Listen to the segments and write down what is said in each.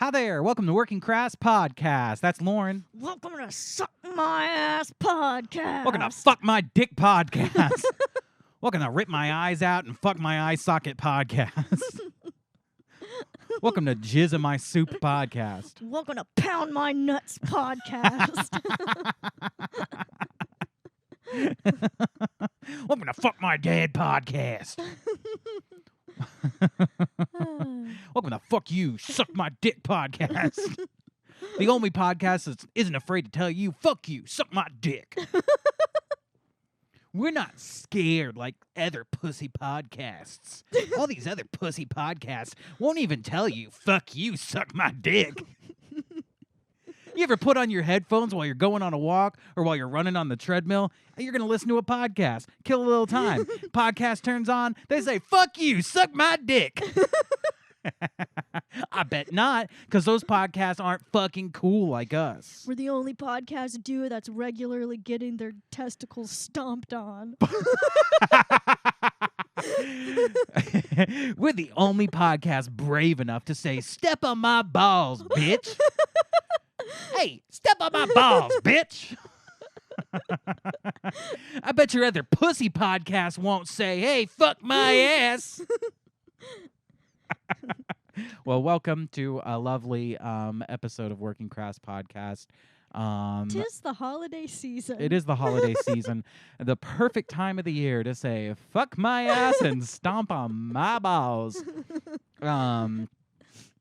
Hi there. Welcome to Working Crass Podcast. That's Lauren. Welcome to Suck My Ass Podcast. Welcome to Fuck My Dick Podcast. Welcome to Rip My Eyes Out and Fuck My Eye Socket Podcast. Welcome to Jizz in My Soup Podcast. Welcome to Pound My Nuts Podcast. Welcome to Fuck My Dad Podcast. Welcome to Fuck You, Suck My Dick Podcast. The only podcast that isn't afraid to tell you, fuck you, suck my dick. We're not scared like other pussy podcasts. All these other pussy podcasts won't even tell you, fuck you, suck my dick. You ever put on your headphones while you're going on a walk or while you're running on the treadmill and you're going to listen to a podcast, kill a little time. Podcast turns on, they say, fuck you, suck my dick. I bet not, because those podcasts aren't fucking cool like us. We're the only podcast duo that's regularly getting their testicles stomped on. We're the only podcast brave enough to say, step on my balls, bitch. Hey, step on my balls, bitch. I bet your other pussy podcast won't say, hey, fuck my ass. Well, welcome to a lovely episode of Working Crass Podcast. 'Tis the holiday season. It is the holiday season. The perfect time of the year to say, fuck my ass and stomp on my balls.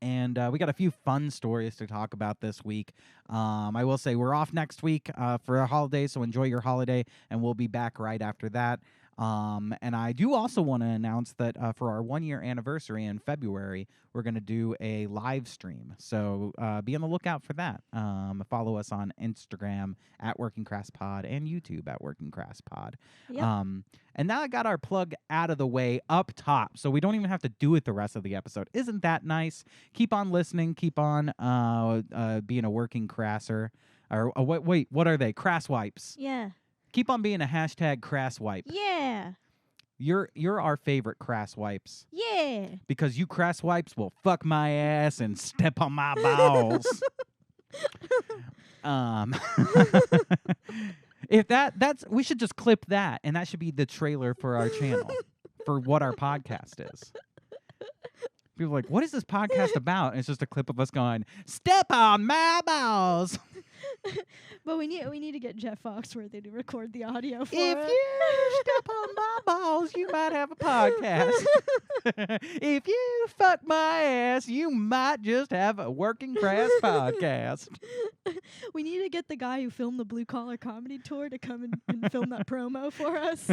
And we got a few fun stories to talk about this week. I will say we're off next week for a holiday, so enjoy your holiday, and we'll be back right after that. And I do also want to announce that for our 1-year anniversary in February, we're going to do a live stream. So be on the lookout for that. Follow us on Instagram at Working Crass Pod and YouTube at Working Crass Pod. Yep. And now I got our plug out of the way up top, so we don't even have to do it the rest of the episode. Isn't that nice? Keep on listening. Keep on being a working crasser. Or wait, what are they? Crass wipes. Yeah. Keep on being a hashtag crass wipe. Yeah. You're our favorite crass wipes. Yeah. Because you crass wipes will fuck my ass and step on my balls. If that's we should just clip that, and that should be the trailer for our channel for what our podcast is. People are like, what is this podcast about? And it's just a clip of us going, step on my balls. But we need to get Jeff Foxworthy to record the audio for If it. you step on my balls, you might have a podcast. If you fuck my ass, you might just have a Working Crass Podcast. We need to get the guy who filmed the Blue Collar Comedy Tour to come and film that promo for us.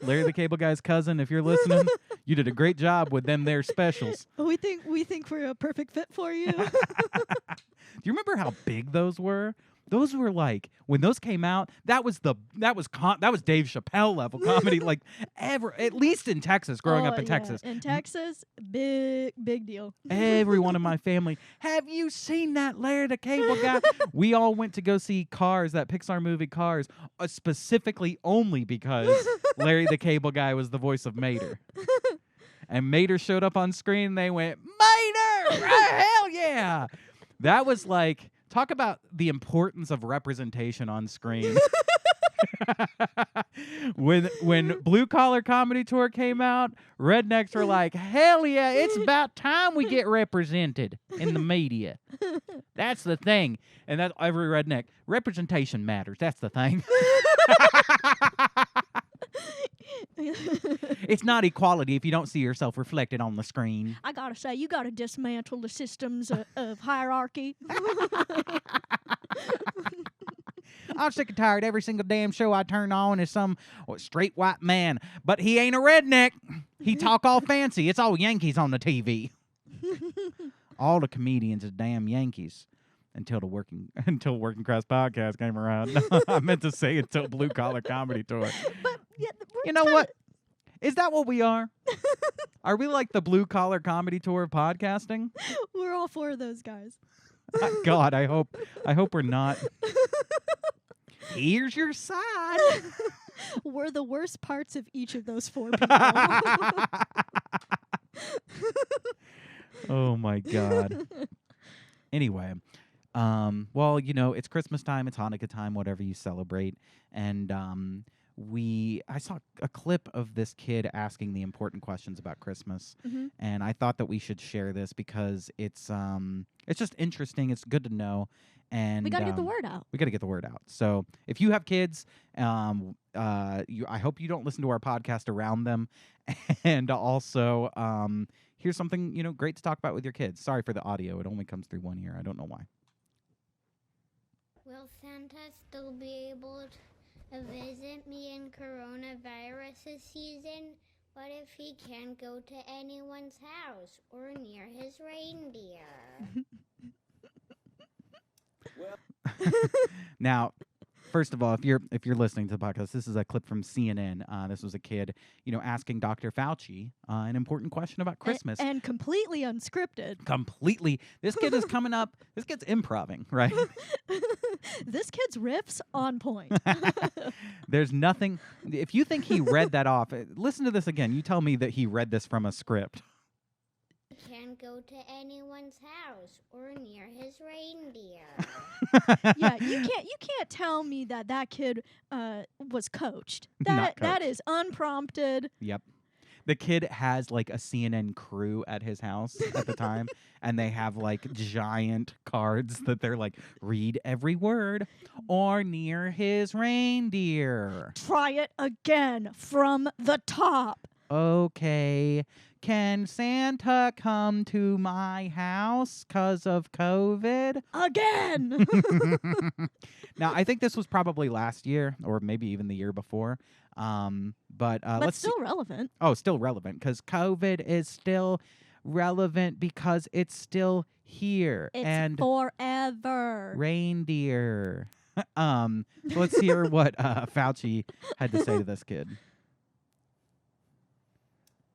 Larry the Cable Guy's cousin, if you're listening, you did a great job with them there specials. We think we're a perfect fit for you. Do you remember how big those were? Those were like, when those came out, that was Dave Chappelle level comedy, like ever, at least in Texas, growing up in Texas. In Texas, big deal. Everyone in my family, have you seen that Larry the Cable Guy? We all went to go see Cars, that Pixar movie Cars, specifically only because Larry the Cable Guy was the voice of Mater. And Mater showed up on screen, and they went, Mater! Hell yeah! That was like, talk about the importance of representation on screen. When Blue Collar Comedy Tour came out, rednecks were like, hell yeah, it's about time we get represented in the media. That's the thing. And that's every redneck. Representation matters. That's the thing. It's not equality if you don't see yourself reflected on the screen. I gotta say, you gotta dismantle the systems of hierarchy. I'm sick and tired. Every single damn show I turn on is some straight white man. But he ain't a redneck. He talk all fancy. It's all Yankees on the TV. All the comedians are damn Yankees. Until Working Crass Podcast came around. I meant to say until Blue Collar Comedy Tour. But yeah, You know what? Is that what we are? Are we like the Blue Collar Comedy Tour of podcasting? We're all four of those guys. God, I hope we're not. Here's your side. We're the worst parts of each of those four people. Oh my God. Anyway, well, it's Christmas time, it's Hanukkah time, whatever you celebrate, and I saw a clip of this kid asking the important questions about Christmas, Hmm. and I thought that we should share this because it's just interesting. It's good to know, We and got to get the word out. we got to get the word out. So if you have kids, I hope you don't listen to our podcast around them, and also here's something great to talk about with your kids. Sorry for the audio; it only comes through one ear. I don't know why. Will Santa still be able to visit me in coronavirus season? What if he can't go to anyone's house or near his reindeer? Now, first of all, if you're listening to the podcast, this is a clip from CNN. This was a kid, asking Dr. Fauci an important question about Christmas. And completely unscripted. Completely, this kid is coming up. This kid's improving, right? This kid's riffs on point. There's nothing. If you think he read that off, listen to this again. You tell me that he read this from a script. Can't go to anyone's house or near his reindeer. Yeah, you can't tell me that kid was coached. Not That coached. is unprompted. Yep. The kid has like a CNN crew at his house at the time, and they have like giant cards that they're like, read every word or near his reindeer. Try it again from the top. Okay. Can Santa come to my house 'cause of COVID? Again. Now, I think this was probably last year or maybe even the year before. But But let's see. still relevant. Oh, still relevant because COVID is still relevant because it's still here. It's and forever. reindeer. So let's hear what Fauci had to say to this kid.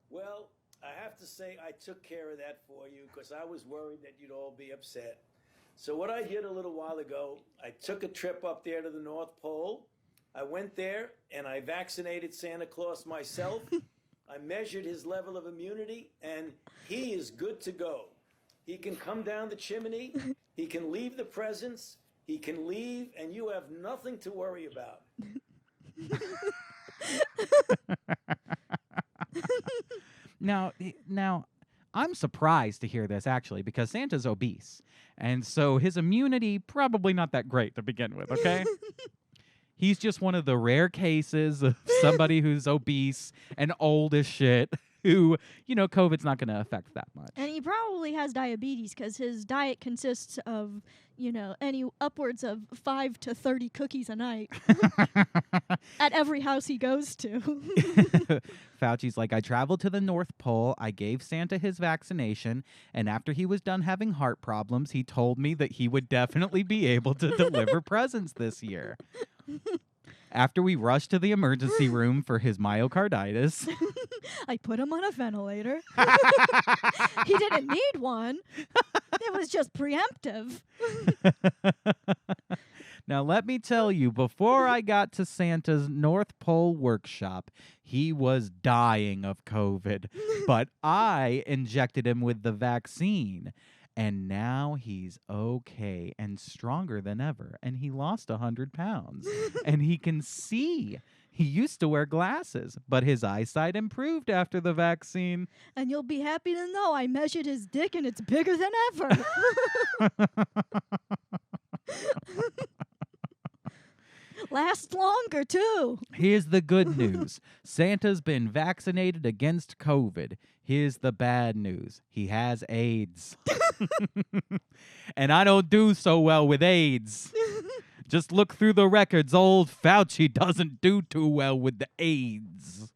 Well, I have to say I took care of that for you because I was worried that you'd all be upset. So what I did a little while ago, I took a trip up there to the North Pole. I went there and I vaccinated Santa Claus myself. I measured his level of immunity and he is good to go. He can come down the chimney. He can leave the presents. He can leave and you have nothing to worry about. Now, I'm surprised to hear this actually because Santa's obese, and so his immunity probably not that great to begin with. Okay, he's just one of the rare cases of somebody who's obese and old as shit. Who COVID's not going to affect that much. And he probably has diabetes because his diet consists of, any upwards of 5 to 30 cookies a night at every house he goes to. Fauci's like, I traveled to the North Pole. I gave Santa his vaccination. And after he was done having heart problems, he told me that he would definitely be able to deliver presents this year. After we rushed to the emergency room for his myocarditis. I put him on a ventilator. He didn't need one. It was just preemptive. Now, let me tell you, before I got to Santa's North Pole workshop, he was dying of COVID, but I injected him with the vaccine. And now he's okay and stronger than ever. And he lost 100 pounds. And he can see. He used to wear glasses, but his eyesight improved after the vaccine. And you'll be happy to know I measured his dick and it's bigger than ever. Lasts longer, too. Here's the good news. Santa's been vaccinated against COVID. Here's the bad news. He has AIDS. And I don't do so well with AIDS. Just look through the records. Old Fauci doesn't do too well with the AIDS.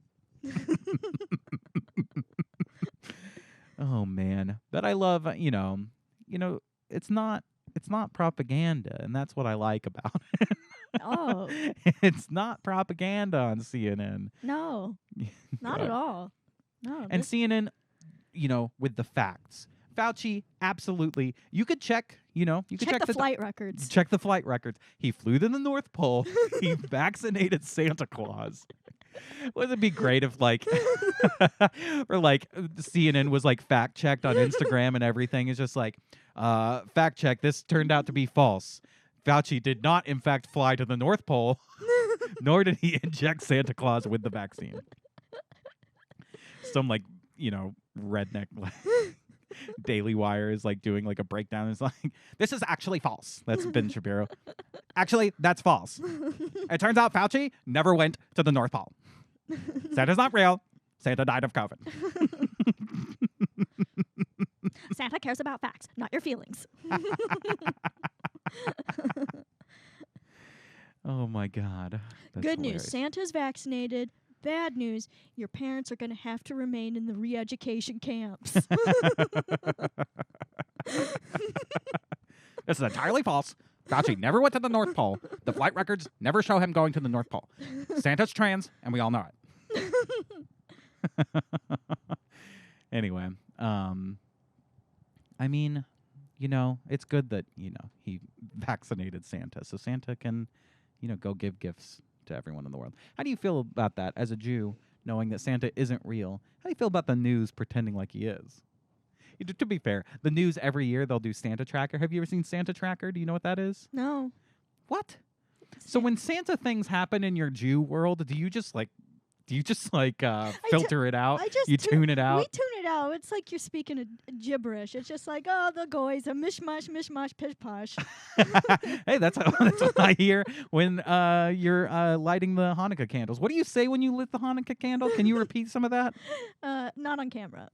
Oh, man. But I love, it's not propaganda, and that's what I like about it. Oh, It's not propaganda on CNN. no. Not at all. No. And CNN, with the facts. Fauci, absolutely. You could check, you could check the flight records. Check the flight records. He flew to the North Pole. He vaccinated Santa Claus. Wouldn't it be great if like, or like CNN was like fact checked on Instagram and everything? It's just like, fact check. This turned out to be false. Fauci did not, in fact, fly to the North Pole, nor did he inject Santa Claus with the vaccine. Some like, redneck Daily Wire is like doing like a breakdown. It's like, this is actually false. That's Ben Shapiro. Actually, that's false. It turns out Fauci never went to the North Pole. Santa's not real. Santa died of COVID. Santa cares about facts, not your feelings. Oh my God. That's Good hilarious. news, Santa's vaccinated. Bad news, your parents are going to have to remain in the re-education camps. This is entirely false. Fauci never went to the North Pole. The flight records never show him going to the North Pole. Santa's trans, and we all know it. Anyway, I mean, it's good that, he vaccinated Santa, so Santa can, go give gifts to everyone in the world. How do you feel about that as a Jew, knowing that Santa isn't real? How do you feel about the news pretending like he is? To be fair, the news every year, they'll do Santa Tracker. Have you ever seen Santa Tracker? Do you know what that is? No. What? So when Santa things happen in your Jew world, do you just filter it out? You tune it out? We tune it out. It's like you're speaking a gibberish. It's just like, oh, the goys, a mishmash, pish posh. Hey, that's what I hear when you're lighting the Hanukkah candles. What do you say when you lit the Hanukkah candle? Can you repeat some of that? Not on camera.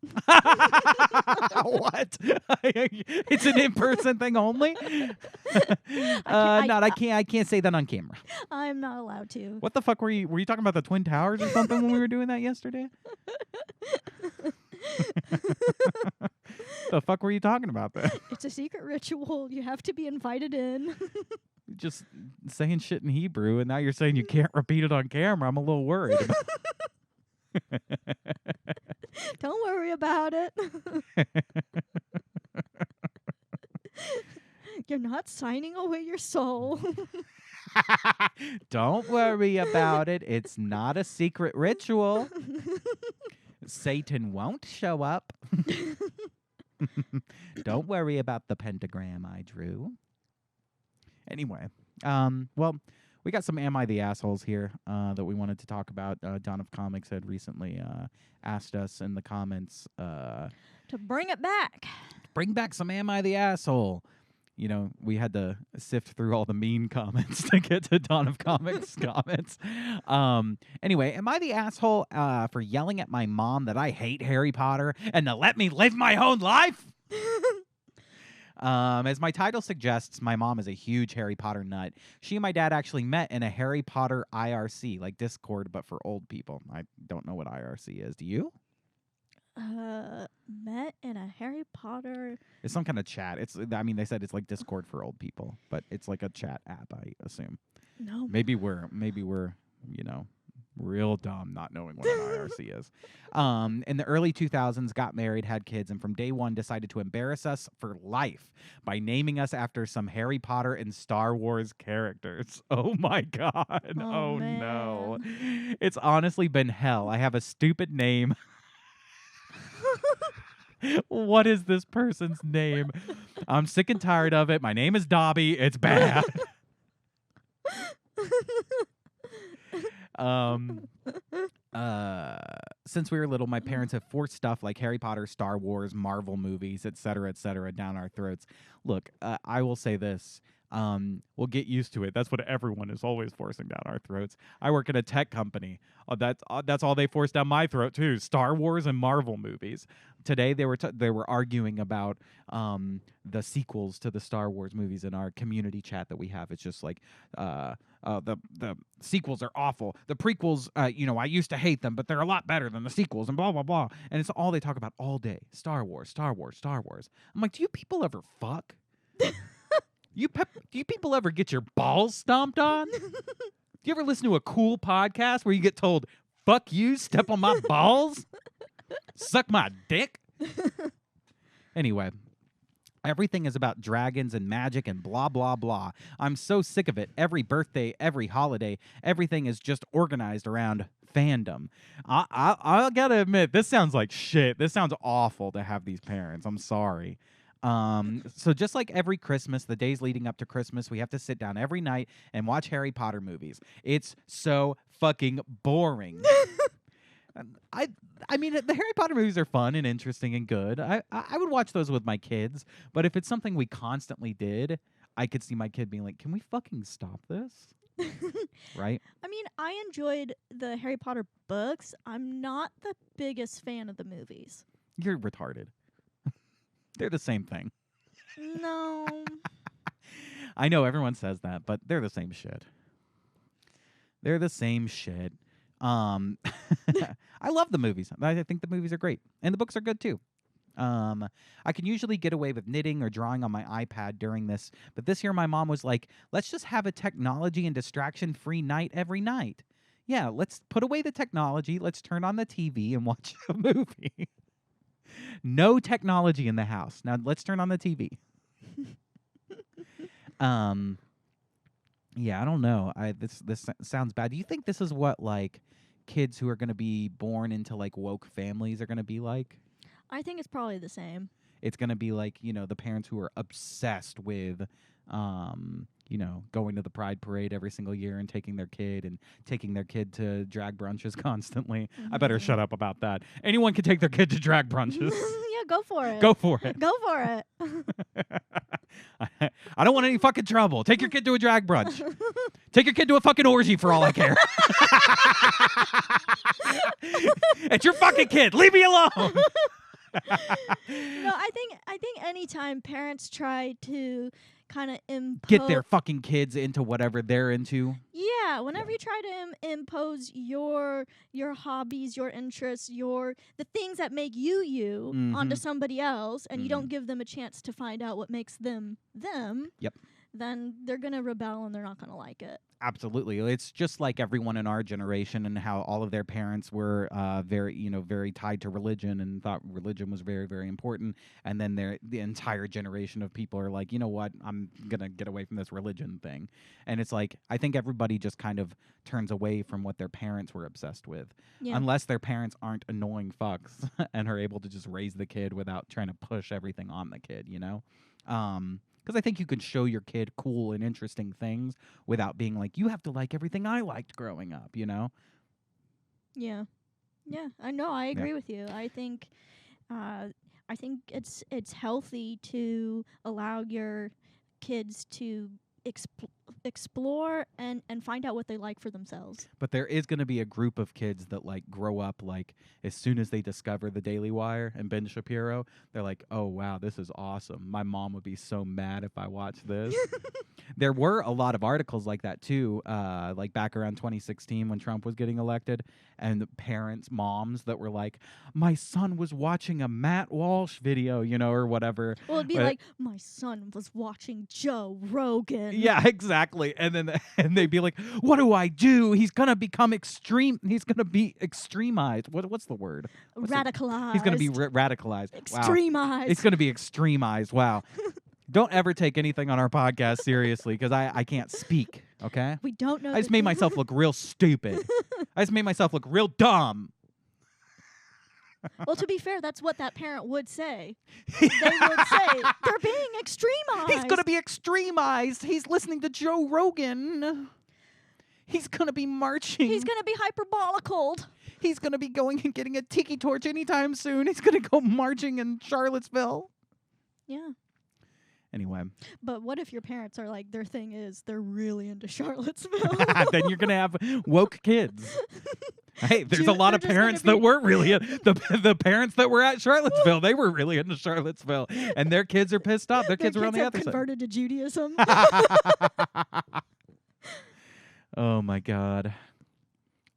What? It's an in-person thing only? I can't say that on camera. I'm not allowed to. What the fuck were you talking about the Twin Towers or something when we were doing that yesterday? The fuck were you talking about then? It's a secret ritual. You have to be invited in. Just saying shit in Hebrew, and now you're saying you can't repeat it on camera. I'm a little worried. Don't worry about it. You're not signing away your soul. Don't worry about it. It's not a secret ritual. Satan won't show up. Don't worry about the pentagram I drew. Anyway, well, we got some Am I the Assholes here that we wanted to talk about. Dawn of Comics had recently asked us in the comments to bring it back. Bring back some Am I the Asshole? We had to sift through all the mean comments to get to Dawn of Comics comments. Anyway, am I the asshole for yelling at my mom that I hate Harry Potter and to let me live my own life? As my title suggests, my mom is a huge Harry Potter nut. She and my dad actually met in a Harry Potter IRC, like Discord, but for old people. I don't know what IRC is. Do you? Met in a Harry Potter. It's some kind of chat. They said it's like Discord for old people, but it's like a chat app, I assume. No. Maybe we're, real dumb not knowing what an IRC is. In the early 2000s, got married, had kids, and from day one decided to embarrass us for life by naming us after some Harry Potter and Star Wars characters. Oh my God. Oh no. It's honestly been hell. I have a stupid name. What is this person's name? I'm sick and tired of it. My name is Dobby. It's bad. Since we were little, my parents have forced stuff like Harry Potter, Star Wars, Marvel movies, et cetera, down our throats. Look, I will say this. We'll get used to it. That's what everyone is always forcing down our throats. I work at a tech company. That's all they force down my throat too. Star Wars and Marvel movies. Today they were arguing about the sequels to the Star Wars movies in our community chat that we have. It's just like the sequels are awful. The prequels, I used to hate them, but they're a lot better than the sequels and blah blah blah. And it's all they talk about all day. Star Wars, Star Wars, Star Wars. I'm like, do you people ever fuck? Do you people ever get your balls stomped on? Do you ever listen to a cool podcast where you get told, fuck you, step on my balls? Suck my dick? Anyway, everything is about dragons and magic and blah, blah, blah. I'm so sick of it. Every birthday, every holiday, everything is just organized around fandom. I gotta admit, this sounds like shit. This sounds awful to have these parents. I'm sorry. So just like every Christmas, the days leading up to Christmas, we have to sit down every night and watch Harry Potter movies. It's so fucking boring. I mean, the Harry Potter movies are fun and interesting and good. I would watch those with my kids, but if it's something we constantly did, I could see my kid being like, "Can we fucking stop this?" Right? I mean, I enjoyed the Harry Potter books. I'm not the biggest fan of the movies. You're retarded. They're the same thing. No. I know everyone says that, but they're the same shit. They're the same shit. I love the movies. I think the movies are great, and the books are good too. I can usually get away with knitting or drawing on my iPad during this, but this year my mom was like, "Let's just have a technology and distraction-free night every night." Yeah, let's put away the technology. Let's turn on the TV and watch a movie. No technology in the house. Now let's turn on the TV. Yeah, I don't know. This sounds bad. Do you think this is what like kids who are going to be born into like woke families are going to be like? I think it's probably the same. It's going to be like, the parents who are obsessed with going to the Pride Parade every single year and taking their kid to drag brunches constantly. I better shut up about that. Anyone can take their kid to drag brunches. Yeah, go for it. Go for it. Go for it. I don't want any fucking trouble. Take your kid to a drag brunch. Take your kid to a fucking orgy for all I care. It's your fucking kid. Leave me alone. No, I think anytime parents try to kind of get their fucking kids into whatever they're into. Yeah, whenever you try to impose your hobbies, your interests, the things that make you onto somebody else, and you don't give them a chance to find out what makes them them. Yep. Then they're gonna rebel and they're not gonna like it. Absolutely. It's just like everyone in our generation and how all of their parents were very tied to religion and thought religion was very, very important. And then the entire generation of people are like, you know what, I'm going to get away from this religion thing. And it's like, I think everybody just kind of turns away from what their parents were obsessed with. Yeah. Unless their parents aren't annoying fucks and are able to just raise the kid without trying to push everything on the kid, because I think you can show your kid cool and interesting things without being like, you have to like everything I liked growing up, Yeah. Yeah, I know. I agree with you. I think it's healthy to allow your kids to explore and find out what they like for themselves. But there is going to be a group of kids that like grow up like as soon as they discover the Daily Wire and Ben Shapiro, they're like, "Oh wow, this is awesome. My mom would be so mad if I watched this." There were a lot of articles like that too, like back around 2016 when Trump was getting elected, and the moms that were like, "My son was watching a Matt Walsh video, or whatever." Well, it'd be like, "My son was watching Joe Rogan." Yeah, exactly. And then they'd be like, "What do I do? He's gonna become extreme. He's gonna be extremized. What's the word? Radicalized. He's gonna be radicalized. Extremized. Wow. He's gonna be extremized. Wow." Don't ever take anything on our podcast seriously because I can't speak. Okay. We don't know. I just made myself look real stupid. I just made myself look real dumb. Well, to be fair, that's what that parent would say. They would say, they're being extremized. He's going to be extremized. He's listening to Joe Rogan. He's going to be marching. He's going to be hyperbolical. He's going to be going and getting a tiki torch anytime soon. He's going to go marching in Charlottesville. Yeah. Anyway. But what if your parents are like, their thing is they're really into Charlottesville? Then you're going to have woke kids. Hey, there's a lot of parents that were really the parents that were at Charlottesville. They were really into Charlottesville, and their kids are pissed off. Their kids were on the other side. Converted to Judaism. Oh my God.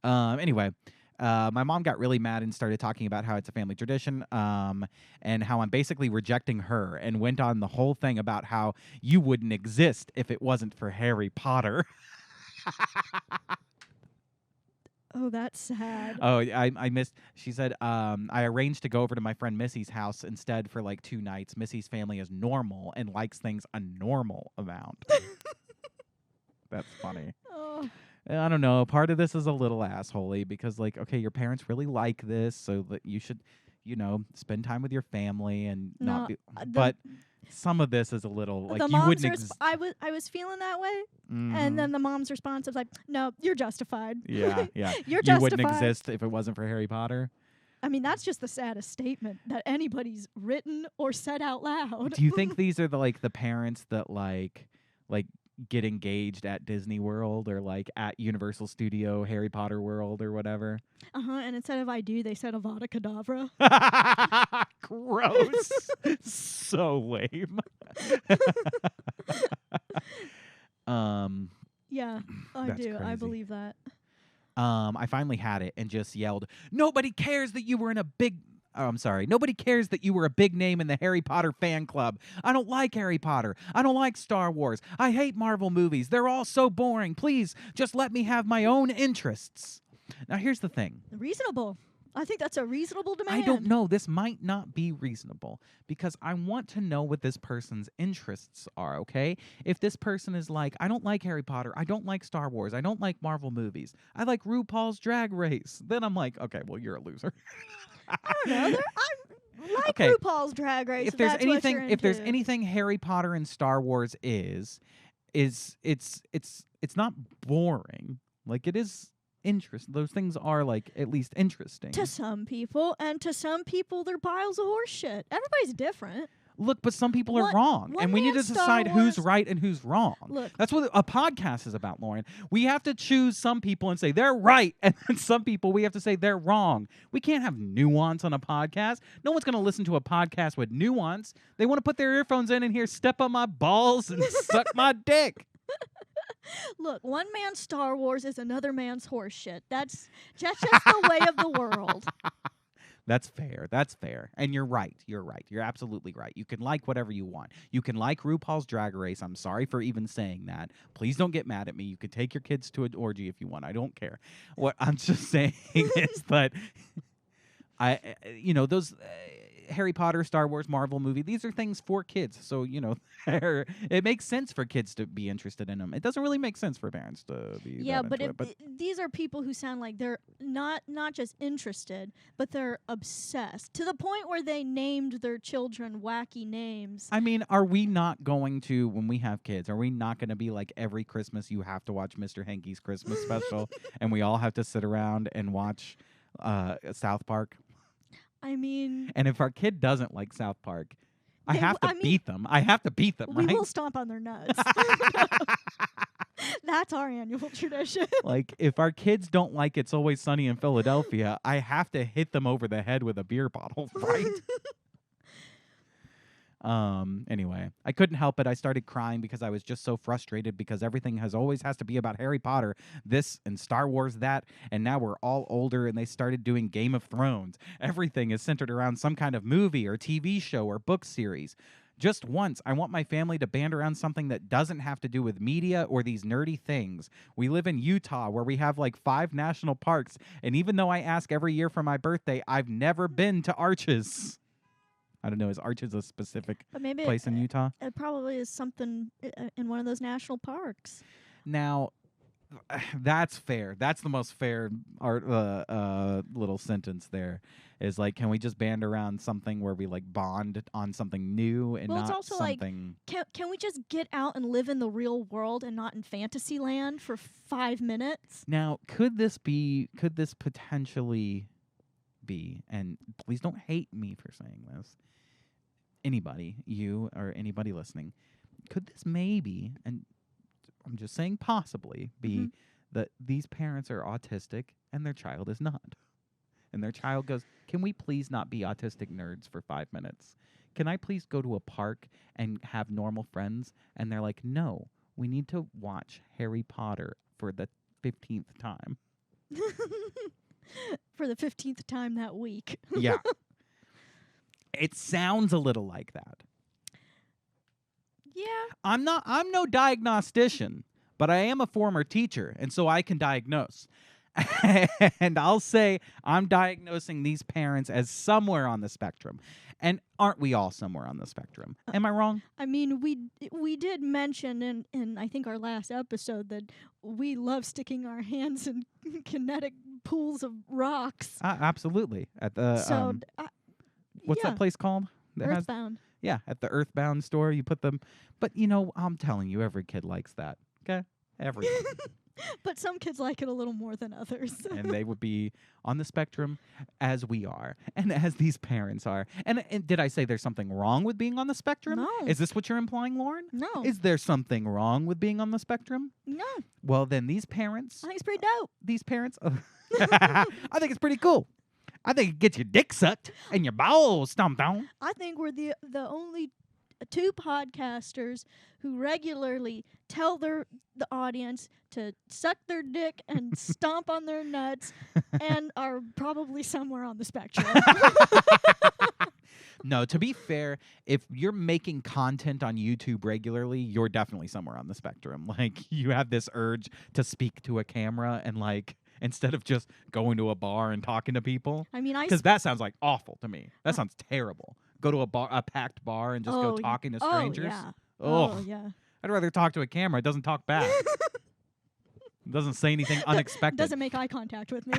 Anyway. My mom got really mad and started talking about how it's a family tradition, and how I'm basically rejecting her, and went on the whole thing about how you wouldn't exist if it wasn't for Harry Potter. Oh, that's sad. Oh, I missed. She said, I arranged to go over to my friend Missy's house instead for like 2 nights. Missy's family is normal and likes things a normal amount. That's funny. Oh. I don't know. Part of this is a little assholey because, like, okay, your parents really like this, so that you should, spend time with your family and not No, be. the But some of this is a little like the you mom's wouldn't. I was feeling that way, and Mhm. then the mom's response was like, "No, you're justified. Yeah, yeah. You're You wouldn't justified." exist if it wasn't for Harry Potter. I mean, that's just the saddest statement that anybody's written or said out loud. Do you think these are the parents that like get engaged at Disney World or like at Universal Studio Harry Potter World or whatever? And instead of "I do," they said "Avada Kedavra." Gross. So lame. Yeah, I That's do. I crazy. believe that. I finally had it and just yelled, "Nobody cares that you were in a big." Oh, I'm sorry. Nobody cares that you were a big name in the Harry Potter fan club. I don't like Harry Potter. I don't like Star Wars. I hate Marvel movies. They're all so boring. Please, just let me have my own interests. Now, here's the thing. Reasonable. I think that's a reasonable demand. I don't know. This might not be reasonable because I want to know what this person's interests are, okay? If this person is like, I don't like Harry Potter, I don't like Star Wars, I don't like Marvel movies, I like RuPaul's Drag Race, then I'm like, okay, well, you're a loser. I don't know. I like Okay. RuPaul's Drag Race. If there's that's what you're if there's into. anything Harry Potter and Star Wars is it's not boring. Like it is interest. Those things are like at least interesting. To some people, and to some people, they're piles of horse shit. Everybody's different. Look, but some people are One- who's one and we need to man's Star decide who's Wars- right and who's wrong. Look. That's what a podcast is about, Lauren. We have to choose some people and say they're right, and then some people we have to say they're wrong. We can't have nuance on a podcast. No one's going to listen to a podcast with nuance. They want to put their earphones in and hear "Step on my balls" and "Suck my dick." Look, one man's Star Wars is another man's horse shit. That's just the way of the world. That's fair. That's fair. And you're right. You're right. You're absolutely right. You can like whatever you want. You can like RuPaul's Drag Race. I'm sorry for even saying that. Please don't get mad at me. You can take your kids to an orgy if you want. I don't care. What I'm just saying is that those Harry Potter, Star Wars, Marvel movie, these are things for kids. So, it makes sense for kids to be interested in them. It doesn't really make sense for parents to be Yeah, that but into it. these are people who sound like they're not just interested, but they're obsessed to the point where they named their children wacky names. I mean, are we not going to, when we have kids, are we not going to be like every Christmas you have to watch Mr. Hankey's Christmas special and we all have to sit around and watch South Park? I mean, And if our kid doesn't like South Park, I They have to w- I mean, beat them. I have to beat them, we right? will stomp on their nuts. That's our annual tradition. Like, if our kids don't like It's Always Sunny in Philadelphia, I have to hit them over the head with a beer bottle, right? Anyway, I couldn't help it. I started crying because I was just so frustrated because everything always has to be about Harry Potter, this and Star Wars that, and now we're all older and they started doing Game of Thrones. Everything is centered around some kind of movie or TV show or book series. Just once, I want my family to band around something that doesn't have to do with media or these nerdy things. We live in Utah where we have like 5 national parks, and even though I ask every year for my birthday, I've never been to Arches. I don't know, is Arches a specific But maybe place in Utah? it probably is something in one of those national parks. Now, that's fair. That's the most fair little sentence there. Is like, can we just band around something where we like bond on something new and Well, it's not also like, something? Can we just get out and live in the real world and not in fantasy land for 5 minutes? Now, could this potentially be? And please don't hate me for saying this. Anybody, you or anybody listening, could this maybe, and I'm just saying possibly, be that these parents are autistic and their child is not? And their child goes, can we please not be autistic nerds for 5 minutes? Can I please go to a park and have normal friends? And they're like, no, we need to watch Harry Potter for the 15th time. For the 15th time that week. Yeah. It sounds a little like that. Yeah. I'm no diagnostician, but I am a former teacher, and so I can diagnose. And I'll say I'm diagnosing these parents as somewhere on the spectrum. And aren't we all somewhere on the spectrum? Am I wrong? I mean, we did mention in I think our last episode that we love sticking our hands in kinetic pools of rocks. Absolutely. At the So what's yeah, that place called? That has, Earthbound. yeah, at the Earthbound store, you put them. But I'm telling you, every kid likes that. Okay, every kid. But some kids like it a little more than others. And they would be on the spectrum as we are, and as these parents are. And did I say there's something wrong with being on the spectrum? No. Is this what you're implying, Lauren? No. Is there something wrong with being on the spectrum? No. Well, then these parents, I think it's pretty dope. I think it's pretty cool. I think it gets your dick sucked and your balls stomped on. I think we're the only two podcasters who regularly tell the audience to suck their dick and stomp on their nuts and are probably somewhere on the spectrum. No, to be fair, if you're making content on YouTube regularly, you're definitely somewhere on the spectrum. Like, you have this urge to speak to a camera and, like, instead of just going to a bar and talking to people. I mean, Because that sounds like awful to me. That sounds terrible. Go to a packed bar and just go talking to strangers. Yeah. Ugh. Oh, yeah. I'd rather talk to a camera. It doesn't talk back. It doesn't say anything unexpected. Doesn't make eye contact with me.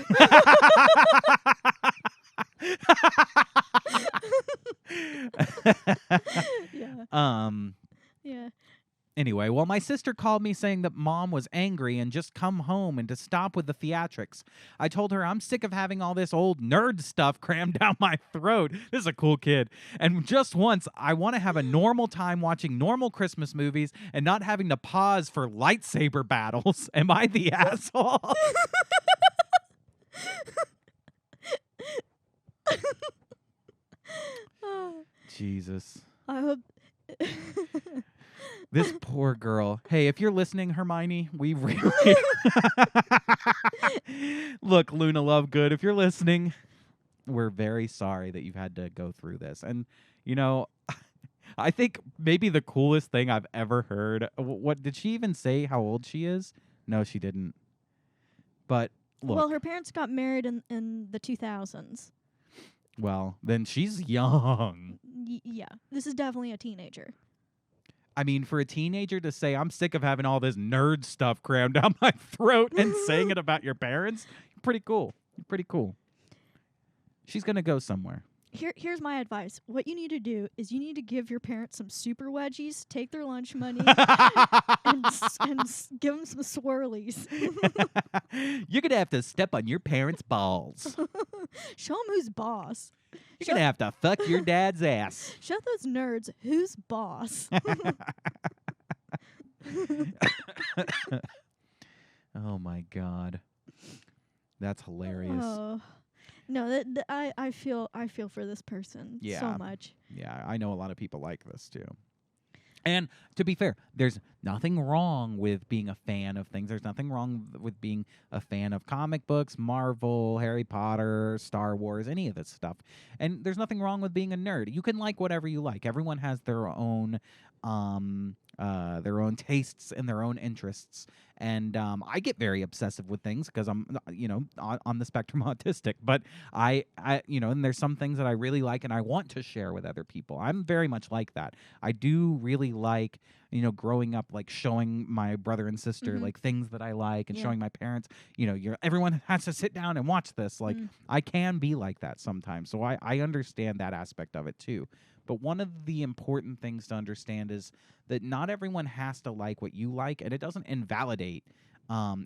Yeah. Yeah. Anyway, well, my sister called me saying that Mom was angry and just come home and to stop with the theatrics. I told her I'm sick of having all this old nerd stuff crammed down my throat. This is a cool kid. And just once, I want to have a normal time watching normal Christmas movies and not having to pause for lightsaber battles. Am I the asshole? Jesus. I hope. This poor girl. Hey, if you're listening, Hermione, we really... Look, Luna Lovegood, if you're listening, we're very sorry that you've had to go through this. And, I think maybe the coolest thing I've ever heard... What did she even say how old she is? No, she didn't. But, look... Well, her parents got married in the 2000s. Well, then she's young. Yeah, this is definitely a teenager. I mean, for a teenager to say, I'm sick of having all this nerd stuff crammed down my throat and saying it about your parents, pretty cool. Pretty cool. She's going to go somewhere. Here's my advice. What you need to do is you need to give your parents some super wedgies, take their lunch money, and give them some swirlies. You're going to have to step on your parents' balls. Show them who's boss. You're going to have to fuck your dad's ass. Show those nerds who's boss. Oh, my God. That's hilarious. No, I feel for this person so much. Yeah, I know a lot of people like this too. And to be fair, there's nothing wrong with being a fan of things. There's nothing wrong with being a fan of comic books, Marvel, Harry Potter, Star Wars, any of this stuff. And there's nothing wrong with being a nerd. You can like whatever you like. Everyone has their own tastes and their own interests. And I get very obsessive with things because I'm, on the spectrum autistic. But I and there's some things that I really like and I want to share with other people. I'm very much like that. I do really like, growing up, like showing my brother and sister like things that I like and showing my parents, everyone has to sit down and watch this. Like I can be like that sometimes. So I understand that aspect of it too. But one of the important things to understand is that not everyone has to like what you like, and it doesn't invalidate.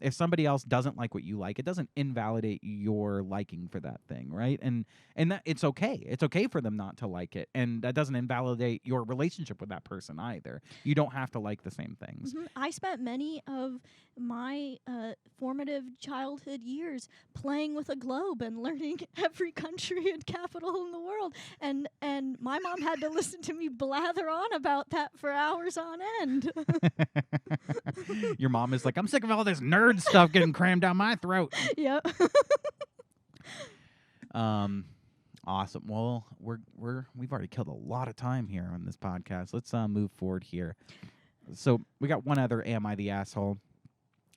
If somebody else doesn't like what you like, it doesn't invalidate your liking for that thing, right? And that it's okay. It's okay for them not to like it, and that doesn't invalidate your relationship with that person either. You don't have to like the same things. I spent many of my formative childhood years playing with a globe and learning every country and capital in the world, and my mom had to listen to me blather on about that for hours on end. Your mom is like, I'm sick of all this nerd stuff getting crammed down my throat. Yep. Awesome. Well, we've already killed a lot of time here on this podcast. Let's move forward here. So we got one other Am I the Asshole?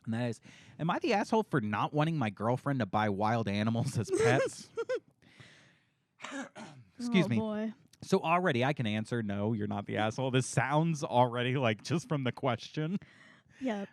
And that is, am I the asshole for not wanting my girlfriend to buy wild animals as pets? Excuse me. Boy. So already I can answer no, you're not the asshole. This sounds already like just from the question. Yep.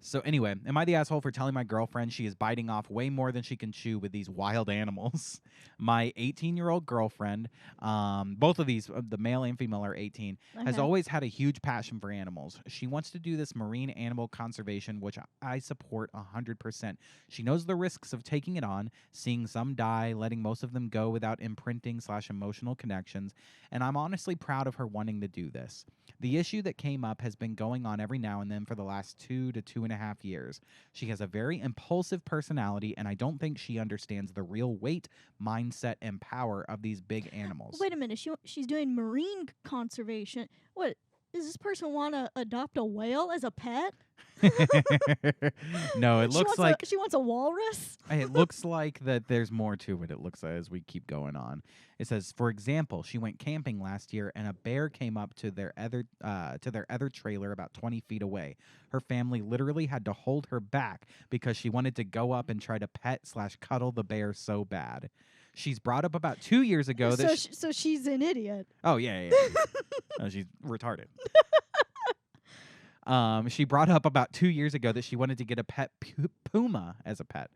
So anyway, am I the asshole for telling my girlfriend she is biting off way more than she can chew with these wild animals? My 18-year-old girlfriend, both of these, the male and female are 18, has Okay. always had a huge passion for animals. She wants to do this marine animal conservation, which I support 100%. She knows the risks of taking it on, seeing some die, letting most of them go without imprinting/emotional connections, and I'm honestly proud of her wanting to do this. The issue that came up has been going on every now and then for the last 2 to 2.5 years. She has a very impulsive personality, and I don't think she understands the real weight, mindset, and power of these big animals. Wait a minute. She's doing marine conservation. What? Does this person want to adopt a whale as a pet? No, it looks like she wants a walrus. it looks like that there's more to it. It looks like as we keep going on. It says, for example, she went camping last year and a bear came up to their other trailer about 20 feet away. Her family literally had to hold her back because she wanted to go up and try to pet/cuddle the bear so bad. She's brought up about 2 years ago that So she's an idiot. oh yeah. Oh, she's retarded. She brought up about 2 years ago that she wanted to get a pet puma as a pet,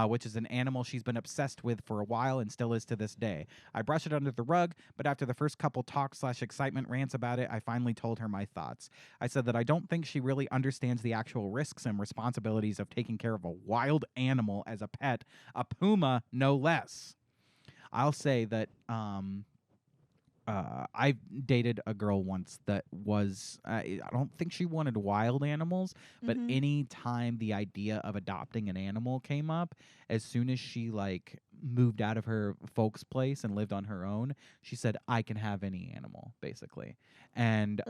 which is an animal she's been obsessed with for a while and still is to this day. I brush it under the rug, but after the first couple talks/excitement rants about it, I finally told her my thoughts. I said that I don't think she really understands the actual risks and responsibilities of taking care of a wild animal as a pet, a puma no less. I'll say that I dated a girl once that was, I don't think she wanted wild animals, but any time the idea of adopting an animal came up, as soon as she like moved out of her folks' place and lived on her own, she said, I can have any animal, basically. And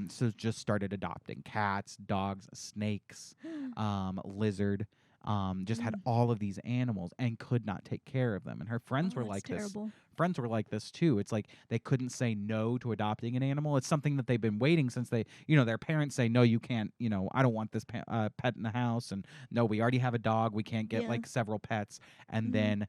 so just started adopting cats, dogs, snakes, lizard. Just had all of these animals and could not take care of them. And her friends were like terrible. this. Friends were like this too. It's like they couldn't say no to adopting an animal. It's something that they've been waiting since their parents say, no, you can't, I don't want this pet in the house. And no, we already have a dog. We can't get like several pets. And then,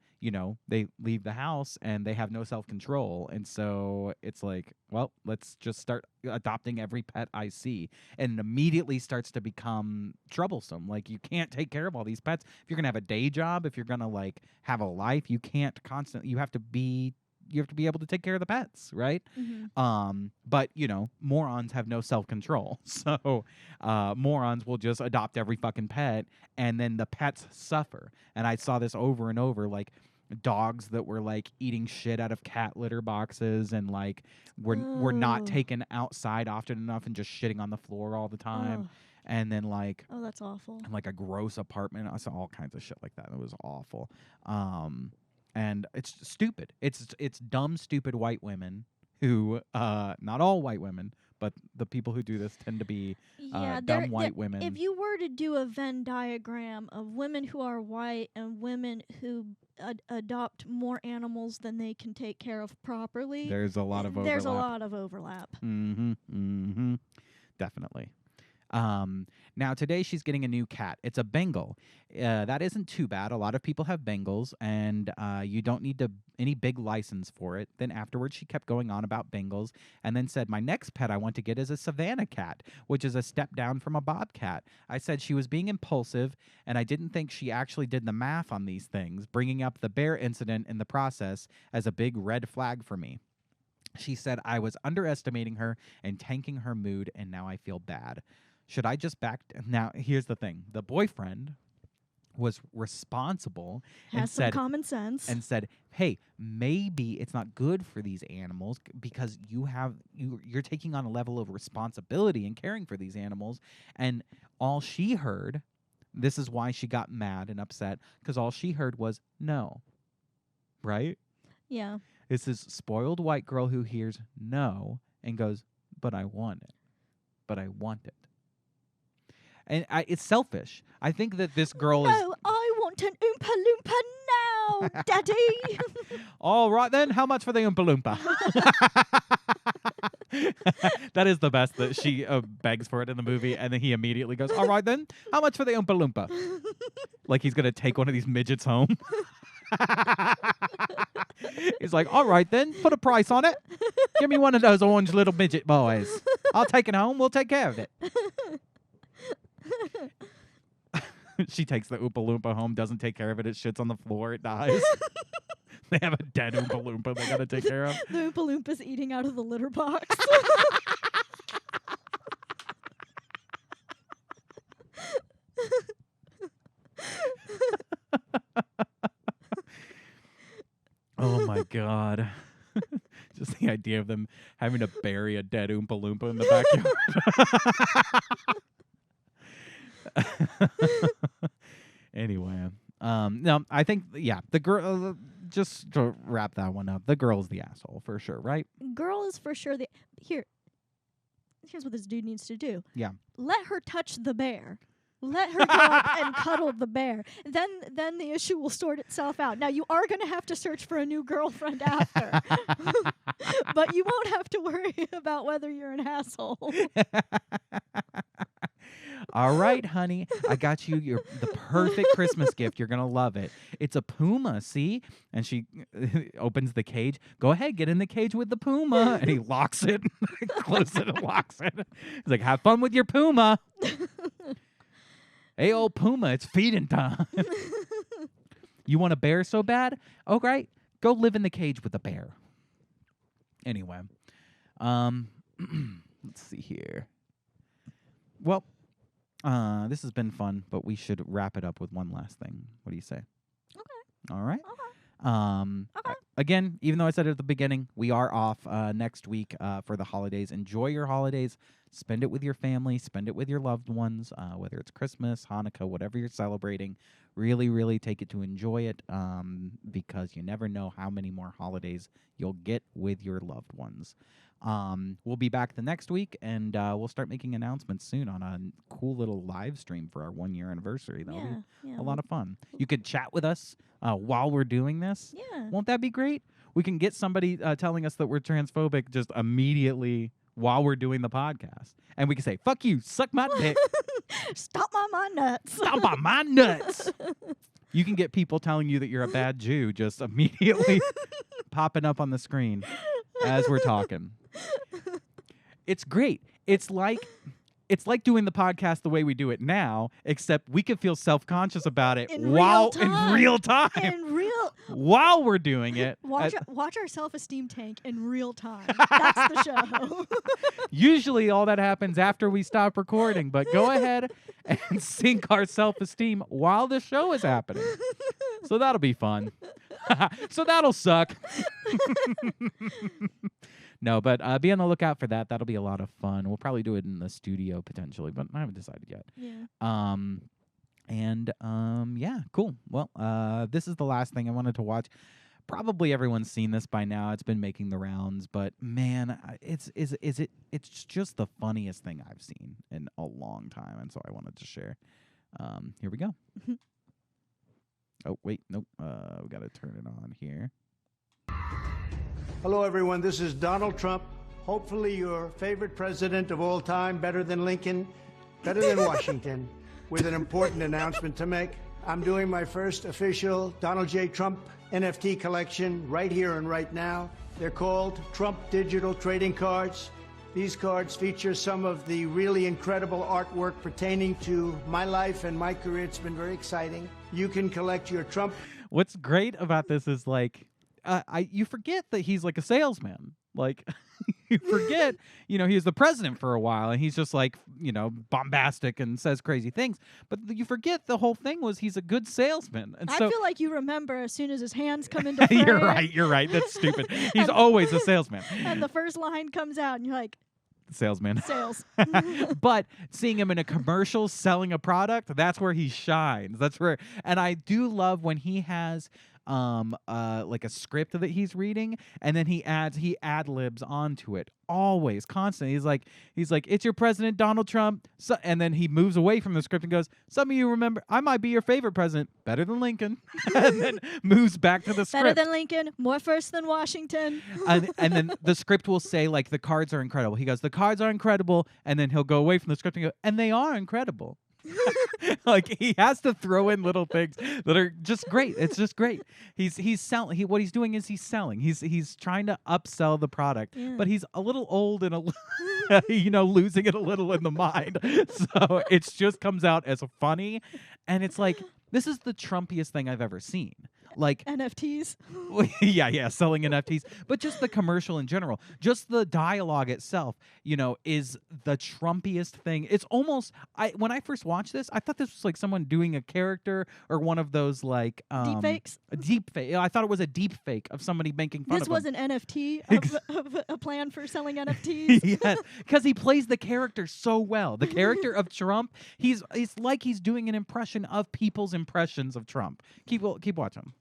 they leave the house and they have no self-control. And so it's like, well, let's just start adopting every pet I see. And it immediately starts to become troublesome. Like you can't take care of all these pets. If you're going to have a day job, if you're going to like have a life, you can't constantly, you have to be able to take care of the pets, right? But morons have no self-control. So morons will just adopt every fucking pet and then the pets suffer. And I saw this over and over, like dogs that were like eating shit out of cat litter boxes and like were not taken outside often enough and just shitting on the floor all the time. And then like that's awful. Like a gross apartment. I saw all kinds of shit like that. It was awful. And it's stupid. It's dumb, stupid white women who not all white women, but the people who do this tend to be dumb white women. If you were to do a Venn diagram of women who are white and women who adopt more animals than they can take care of properly, there's a lot of overlap. There's a lot of overlap. Definitely. Now today she's getting a new cat. It's a Bengal. That isn't too bad. A lot of people have Bengals, and you don't need any big license for it. Then afterwards she kept going on about Bengals, and then said, my next pet I want to get is a Savannah cat, which is a step down from a bobcat. I said she was being impulsive, and I didn't think she actually did the math on these things, bringing up the bear incident in the process as a big red flag for me. She said I was underestimating her and tanking her mood, and now I feel bad. Should I just Now, here's the thing. The boyfriend was responsible Has some common sense. and said, hey, maybe it's not good for these animals because you're taking on a level of responsibility and caring for these animals. And all she heard, this is why she got mad and upset, because all she heard was no. Right? Yeah. It's this spoiled white girl who hears no and goes, but I want it. But I want it. And it's selfish. I think that this girl is... No, I want an Oompa Loompa now, Daddy. All right, then. How much for the Oompa Loompa? That is the best, that she begs for it in the movie, and then he immediately goes, all right, then. How much for the Oompa Loompa? Like he's going to take one of these midgets home. He's like, all right then, put a price on it. Give me one of those orange little midget boys. I'll take it home. We'll take care of it. She takes the Oompa Loompa home, doesn't take care of it. It shits on the floor. It dies. They have a dead Oompa Loompa they got to take care of. The Oompa Loompa's eating out of the litter box. Oh my God. Just the idea of them having to bury a dead Oompa Loompa in the backyard. Anyway, no, I think, yeah, the girl, just to wrap that one up, the girl's the asshole for sure, right? Girl is for sure the... Here's what this dude needs to do. Yeah. Let her touch the bear. Let her go up and cuddle the bear. Then the issue will sort itself out. Now, you are going to have to search for a new girlfriend after. But you won't have to worry about whether you're an asshole. All right, honey. I got you the perfect Christmas gift. You're going to love it. It's a puma, see? And she opens the cage. Go ahead, get in the cage with the puma. And he locks it, closes it and locks it. He's like, have fun with your puma. Hey, old puma, it's feeding time. You want a bear so bad? Oh, great. Go live in the cage with a bear. Anyway, let's see here. Well, this has been fun, but we should wrap it up with one last thing. What do you say? Okay. All right. Okay. Okay. Again, even though I said it at the beginning, we are off next week for the holidays. Enjoy your holidays. Spend it with your family. Spend it with your loved ones, whether it's Christmas, Hanukkah, whatever you're celebrating. Really, really take it to enjoy it because you never know how many more holidays you'll get with your loved ones. We'll be back the next week, and we'll start making announcements soon on a cool little live stream for our 1-year anniversary. That'll be a lot of fun. You could chat with us while we're doing this. Yeah. Won't that be great? We can get somebody telling us that we're transphobic just immediately while we're doing the podcast. And we can say, fuck you, suck my dick. Stop on my nuts. Stop on my nuts. You can get people telling you that you're a bad Jew just immediately popping up on the screen as we're talking. It's great. It's like doing the podcast the way we do it now, except we could feel self-conscious about it in real time. While we're doing it. Watch our self-esteem tank in real time. That's the show. Usually all that happens after we stop recording, but go ahead and sync our self-esteem while the show is happening. So that'll be fun. So that'll suck. No, but be on the lookout for that. That'll be a lot of fun. We'll probably do it in the studio potentially, but I haven't decided yet. Yeah. Yeah, cool. Well, this is the last thing I wanted to watch. Probably everyone's seen this by now. It's been making the rounds, but man, it's just the funniest thing I've seen in a long time, and so I wanted to share. Here we go. Oh wait, nope. We got to turn it on here. Hello, everyone. This is Donald Trump. Hopefully your favorite president of all time, better than Lincoln, better than Washington, with an important announcement to make. I'm doing my first official Donald J. Trump NFT collection right here and right now. They're called Trump Digital Trading Cards. These cards feature some of the really incredible artwork pertaining to my life and my career. It's been very exciting. You can collect your Trump. What's great about this is like, you forget that he's like a salesman. Like, you forget, he was the president for a while, and he's just like, bombastic and says crazy things. But you forget the whole thing was he's a good salesman. And I so, feel like you remember as soon as his hands come into frame. You're right. That's stupid. He's always a salesman. And the first line comes out, and you're like, salesman. Sales. But seeing him in a commercial selling a product, that's where he shines. And I do love when he has like a script that he's reading, and then he ad-libs onto it always, constantly. He's like, it's your president, Donald Trump. So, and then he moves away from the script and goes, some of you remember, I might be your favorite president, better than Lincoln. And then moves back to the script. Better than Lincoln, more first than Washington. and then the script will say, like, the cards are incredible. He goes, the cards are incredible, and then he'll go away from the script and go, and they are incredible. Like he has to throw in little things that are just great. It's just great. He's selling. What he's doing is he's selling. He's trying to upsell the product, Yeah. but he's a little old and losing it a little in the mind. So it just comes out as funny, and it's like this is the Trumpiest thing I've ever seen. Like NFTs. yeah, selling NFTs, but just the commercial in general, just the dialogue itself, is the Trumpiest thing. It's almost when I first watched this, I thought this was like someone doing a character or one of those like Deepfakes? A deep fake. I thought it was a deep fake of somebody making fun This of him. was an NFT of a plan for selling NFTs. Yes, because he plays the character so well. The character of Trump, it's like he's doing an impression of people's impressions of Trump. Keep watching.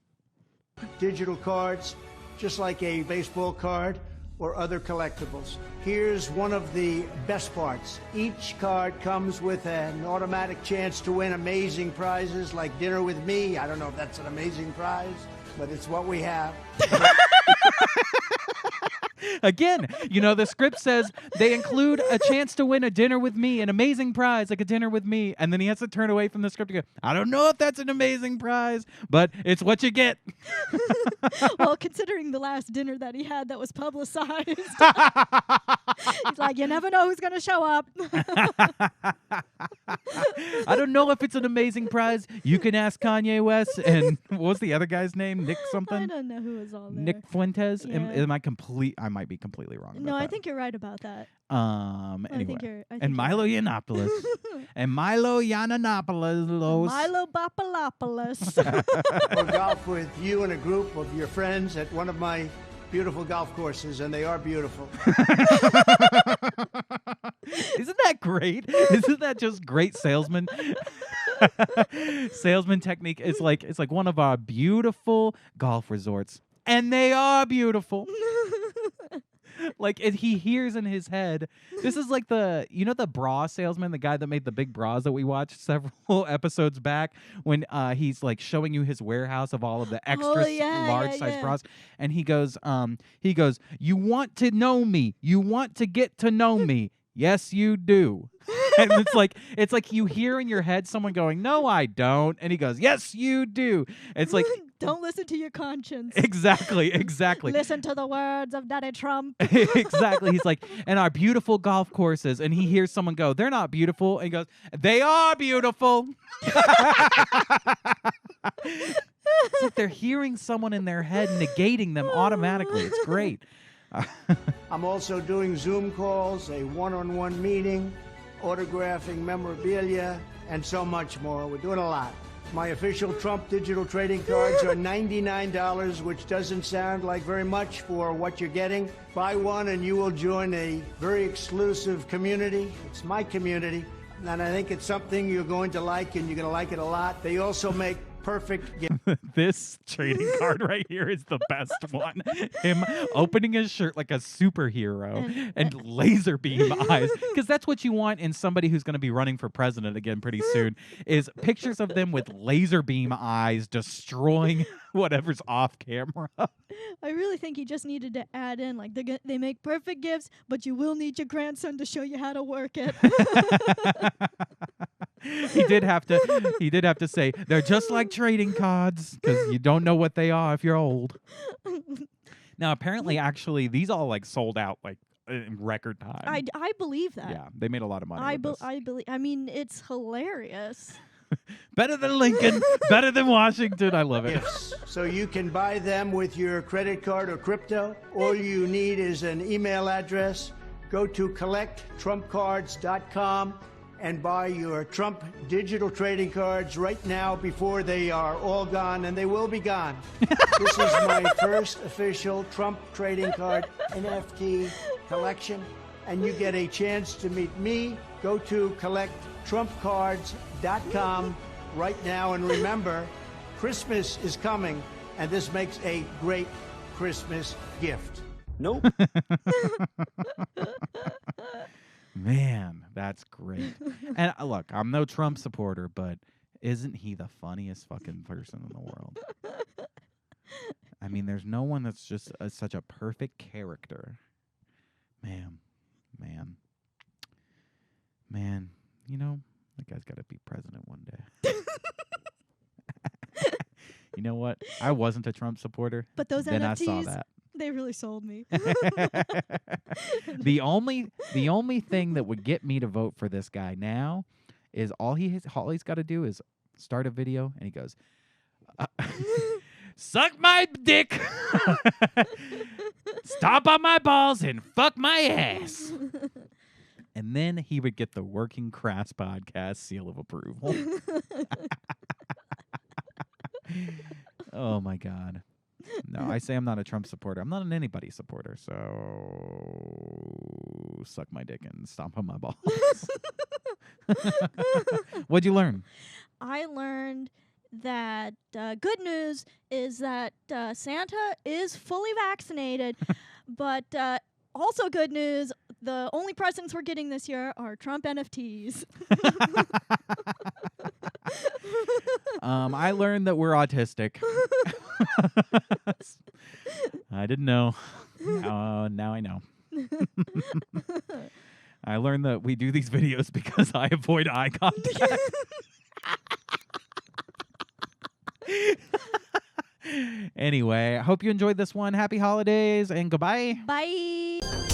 Digital cards, just like a baseball card or other collectibles. Here's one of the best parts. Each card comes with an automatic chance to win amazing prizes like dinner with me. I don't know if that's an amazing prize, but it's what we have. Again, the script says they include a chance to win a dinner with me, an amazing prize like a dinner with me, and then he has to turn away from the script and go, I don't know if that's an amazing prize, but it's what you get. Well, considering the last dinner that he had that was publicized, he's like, you never know who's going to show up. I don't know if it's an amazing prize. You can ask Kanye West and what was the other guy's name? Nick something? I don't know who was all there. Nick Fuentes? Yeah. I might be completely wrong about No, that. I think you're right about that. Anyway. I think you're Milo Yiannopoulos. And Milo Yiannopoulos. Milo Bopalopoulos. Or golf with you and a group of your friends at one of my beautiful golf courses, and they are beautiful. Isn't that great? Isn't that just great salesman? Salesman technique. It's like one of our beautiful golf resorts. And they are beautiful. Like he hears in his head, this is like the bra salesman, the guy that made the big bras that we watched several episodes back, when he's like showing you his warehouse of all of the extra large size bras, and he goes, you want to know me, you want to get to know me. Yes, you do. And it's like you hear in your head someone going, no, I don't. And he goes, yes, you do. It's like, don't listen to your conscience. Exactly. Listen to the words of Daddy Trump. Exactly. He's like, and our beautiful golf courses. And he hears someone go, they're not beautiful. And he goes, they are beautiful. It's like they're hearing someone in their head negating them automatically. It's great. I'm also doing Zoom calls, a one-on-one meeting, autographing memorabilia, and so much more. We're doing a lot. My official Trump digital trading cards are $99, which doesn't sound like very much for what you're getting. Buy one and you will join a very exclusive community. It's my community, and I think it's something you're going to like, and you're going to like it a lot. They also make perfect gifts. This trading card right here is the best one. Him opening his shirt like a superhero and laser beam eyes, because that's what you want in somebody who's going to be running for president again pretty soon, is pictures of them with laser beam eyes destroying whatever's off camera. I really think he just needed to add in, like, they make perfect gifts, but you will need your grandson to show you how to work it. He did have to say they're just like trading cards, because you don't know what they are if you're old. Now, apparently, actually, these all like sold out like in record time. I believe that. Yeah, they made a lot of money. I believe. I mean, it's hilarious. Better than Lincoln, better than Washington. I love it. Gifts. So you can buy them with your credit card or crypto. All you need is an email address. Go to collecttrumpcards.com and buy your Trump digital trading cards right now before they are all gone, and they will be gone. This is my first official Trump trading card NFT collection, and you get a chance to meet me. Go to collecttrumpcards.com right now, and remember, Christmas is coming, and this makes a great Christmas gift. Nope. Man, that's great. And look, I'm no Trump supporter, but isn't he the funniest fucking person in the world? I mean, there's no one that's just such a perfect character. Man, That guy's got to be president one day. You know what? I wasn't a Trump supporter. But those then NFTs, I saw that. they really sold me. The only thing that would get me to vote for this guy now is all he's got to do is start a video and he goes, suck my dick, stomp on my balls, and fuck my ass. And then he would get the Working Crass podcast seal of approval. Oh, my God. No, I say I'm not a Trump supporter. I'm not an anybody supporter. So suck my dick and stomp on my balls. What'd you learn? I learned that good news is that Santa is fully vaccinated, but also good news, the only presents we're getting this year are Trump NFTs. I learned that we're autistic. I didn't know. Now I know. I learned that we do these videos because I avoid eye contact. Anyway, I hope you enjoyed this one. Happy holidays and goodbye. Bye.